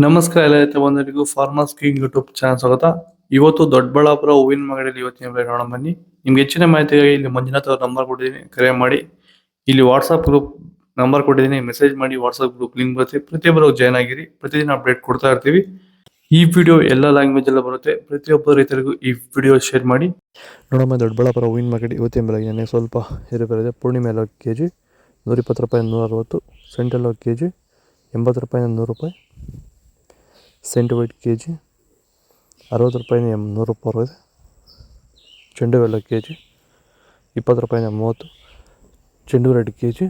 ನಮಸ್ಕಾರ ಎಲ್ಲ ಬಂದರಿಗೂ farmers king YouTube channel ಸ್ವಾಗತ. ಇವತ್ತು ದೊಡ್ಡಬಳ್ಳಾಪುರ ಹೂವಿನ ಮಾರ್ಕೆಟ್ ಇವತ್ತಿನ ಬೆಲೆ ನೋಡೋಣ ಬನ್ನಿ. ನಿಮ್ಗೆ ಹೆಚ್ಚಿನ ಮಾಹಿತಿಗಾಗಿ ಇಲ್ಲಿ ಮಂಜುನಾಥ್ ಅವ್ರ ನಂಬರ್ ಕೊಟ್ಟಿದ್ದೀನಿ, ಕರೆ ಮಾಡಿ. ಇಲ್ಲಿ ವಾಟ್ಸ್ಆಪ್ ಗ್ರೂಪ್ ನಂಬರ್ ಕೊಟ್ಟಿದ್ದೀನಿ, ಮೆಸೇಜ್ ಮಾಡಿ. ವಾಟ್ಸ್ಆಪ್ ಗ್ರೂಪ್ ಲಿಂಕ್ ಬರುತ್ತೆ, ಪ್ರತಿಯೊಬ್ಬರು ಜಾಯ್ನ್ ಆಗಿರಿ. ಪ್ರತಿದಿನ ಅಪ್ಡೇಟ್ ಕೊಡ್ತಾ ಇರ್ತೀವಿ. ಈ ವಿಡಿಯೋ ಎಲ್ಲ ಲ್ಯಾಂಗ್ವೇಜ್ ಎಲ್ಲ ಬರುತ್ತೆ. ಪ್ರತಿಯೊಬ್ಬ ರೈತರಿಗೂ ಈ ವಿಡಿಯೋ ಶೇರ್ ಮಾಡಿ. ನೋಡಮ್ಮ, ದೊಡ್ಡಬಳ್ಳಾಪುರ ಹೂವಿನ ಮಾರ್ಕೆಟ್ ಇವತ್ತಿನ ಬೆಲೆಗೆ ನೆನೆ ಸ್ವಲ್ಪ ಏರುಪೇರಿದೆ. ಪೂರ್ಣಿಮೆ ಎಲ್ಲ ಕೆಜಿ 120 ರೂಪಾಯಿ, 160. ಸೆಂಟ್ರಲ್ ಕೆಜಿ 80 ರೂಪಾಯಿ, 100 ರೂಪಾಯಿ. ಸೆಂಟ್ ವೈಟ್ ಕೆ ಜಿ 60 ರೂಪಾಯಿನ 100 ರೂಪಾಯಿ ಇದೆ. ಚೆಂಡು ಎಲ್ಲ ಕೆ ಜಿ 20 ರೂಪಾಯಿನ 30. ಚೆಂಡು ರೆಡ್ ಕೆ ಜಿ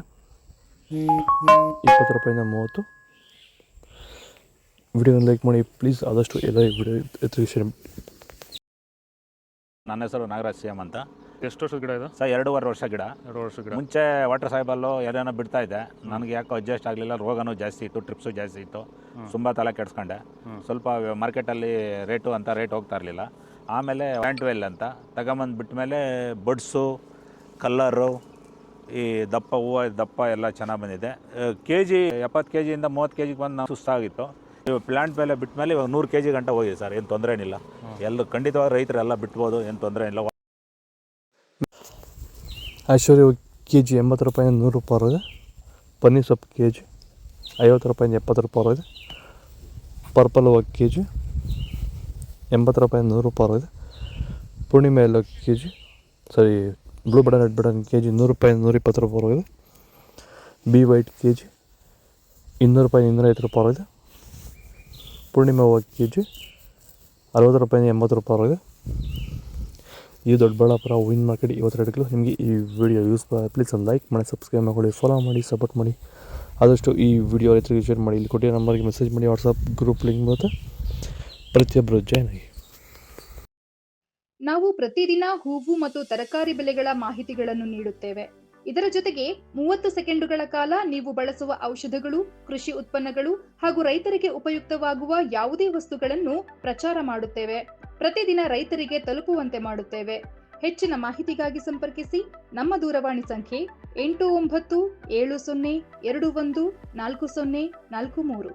20 ರೂಪಾಯಿನ 30. ವಿಡಿಯೋನ ಲೈಕ್ ಮಾಡಿ ಪ್ಲೀಸ್. ಆದಷ್ಟು ಎಲ್ಲ ವಿಡಿಯೋ ಎತ್ತಿಗೆ ಶೇರ್ ಮಾಡಿ. ನನ್ನ ಹೆಸರು ನಾಗರಾಜ್ ಸಿ ಎಮ್ ಅಂತ. ಎಷ್ಟು ವರ್ಷದ ಗಿಡ ಇದು? ಸರ್ 2.5 ವರ್ಷ ಗಿಡ. 2 ವರ್ಷ ಗಿಡ. ಮುಂಚೆ ವಾಟರ್ ಸಾಯಿಬಲ್ಲು ಏನೇನೋ ಬಿಡ್ತಾ ಇದ್ದೆ. ನನಗೆ ಯಾಕೋ ಅಡ್ಜಸ್ಟ್ ಆಗಲಿಲ್ಲ. ರೋಗನೂ ಜಾಸ್ತಿ ಇತ್ತು, ಟ್ರಿಪ್ಸು ಜಾಸ್ತಿ ಇತ್ತು. ತುಂಬ ತಲೆ ಕೆಡಿಸ್ಕೊಂಡೆ. ಸ್ವಲ್ಪ ಮಾರ್ಕೆಟಲ್ಲಿ ರೇಟ್ ಹೋಗ್ತಾ ಇರಲಿಲ್ಲ. ಆಮೇಲೆ ಪ್ಯಾಂಟ್ವೆಲ್ ಅಂತ ತಗೊಂಬಂದು ಬಿಟ್ಟ ಮೇಲೆ ಬಡ್ಸು, ಕಲ್ಲರು, ಈ ದಪ್ಪ ಹೂವು ದಪ್ಪ ಎಲ್ಲ ಚೆನ್ನಾಗಿ ಬಂದಿದೆ. ಕೆ ಜಿ 70 ಕೆ ಜಿಯಿಂದ 30 ಕೆ ಜಿಗೆ ಬಂದು ನಾವು ಸುಸ್ತಾಗಿತ್ತು. ಇವಾಗ ಪ್ಲ್ಯಾಂಟ್ ಮೇಲೆ ಬಿಟ್ಟ ಮೇಲೆ ಇವಾಗ 100 ಕೆ ಜಿ ಗಂಟೆ ಹೋಗಿದೆ ಸರ್. ಏನು ತೊಂದರೆ ಏನಿಲ್ಲ. ಎಲ್ಲರೂ ಖಂಡಿತವಾಗಿ ರೈತರೆಲ್ಲ ಬಿಟ್ಬೋದು, ಏನು ತೊಂದರೆ ಇಲ್ಲ. ಐಶ್ವರ್ಯ ಕೆ ಜಿ 80 ರೂಪಾಯಿ, 100 ರೂಪಾಯಿ ಇದೆ. ಪನ್ನೀರ್ ಸೊಪ್ಪು ಕೆ ಜಿ 50 ರೂಪಾಯಿ, 70 ರೂಪಾಯಿ ಇದೆ. ಪರ್ಪಲ್ ಹೂವು ಕೆ ಜಿ 80 ರೂಪಾಯಿ, 100 ರೂಪಾಯಿ ಇದೆ. ಪೂರ್ಣಿಮೆ ಎಲ್ಲ K G blue button red button K G 100 ರೂಪಾಯಿ, 120 ರೂಪಾಯಿ ಇದೆ. ಬಿ ವೈಟ್ ಕೆ ಜಿ 200 ರೂಪಾಯಿ, 250 ರೂಪಾಯಿ ಇದೆ. ಪೂರ್ಣಿಮೆ ಹೂವು ಕೆ ಜಿ 60 ರೂಪಾಯಿ, 80 ರೂಪಾಯಿ ಇದೆ. ಈ ದೊಡ್ಡಬಳ್ಳಾಪುರ ಹೂವಿನ ಮಾರ್ಕೆಟ್ ಇವತ್ತು ರೇಟ್ಗಳು. ನಿಮಗೆ ಈ ವಿಡಿಯೋ ಯೂಸ್ ಪ್ಲೀಸ್ ಒಂದು ಲೈಕ್ ಮಾಡಿ, ಸಬ್ಸ್ಕ್ರೈಬ್ ಮಾಡಿ, ಫಾಲೋ ಮಾಡಿ, ಸಪೋರ್ಟ್ ಮಾಡಿ. ಆದಷ್ಟು ಈ ವಿಡಿಯೋ ರೈತರಿಗೆ ಶೇರ್ ಮಾಡಿ. ಇಲ್ಲಿ ಕೊಟ್ಟಿರೋ ನಂಬರ್ಗೆ ಮೆಸೇಜ್ ಮಾಡಿ. ವಾಟ್ಸಪ್ ಗ್ರೂಪ್ ಲಿಂಕ್ ಬರುತ್ತೆ, ಪ್ರತಿಯೊಬ್ಬರು ಜಾಯ್ನ್ ಆಗಿ. ನಾವು ಪ್ರತಿದಿನ ಹೂವು ಮತ್ತು ತರಕಾರಿ ಬೆಲೆಗಳ ಮಾಹಿತಿಗಳನ್ನು ನೀಡುತ್ತೇವೆ. ಇದರ ಜೊತೆಗೆ 30 ಸೆಕೆಂಡುಗಳ ಕಾಲ ನೀವು ಬಳಸುವ ಔಷಧಗಳು, ಕೃಷಿ ಉತ್ಪನ್ನಗಳು ಹಾಗೂ ರೈತರಿಗೆ ಉಪಯುಕ್ತವಾಗುವ ಯಾವುದೇ ವಸ್ತುಗಳನ್ನು ಪ್ರಚಾರ ಮಾಡುತ್ತೇವೆ. ಪ್ರತಿದಿನ ರೈತರಿಗೆ ತಲುಪುವಂತೆ ಮಾಡುತ್ತೇವೆ. ಹೆಚ್ಚಿನ ಮಾಹಿತಿಗಾಗಿ ಸಂಪರ್ಕಿಸಿ. ನಮ್ಮ ದೂರವಾಣಿ ಸಂಖ್ಯೆ 8970214043.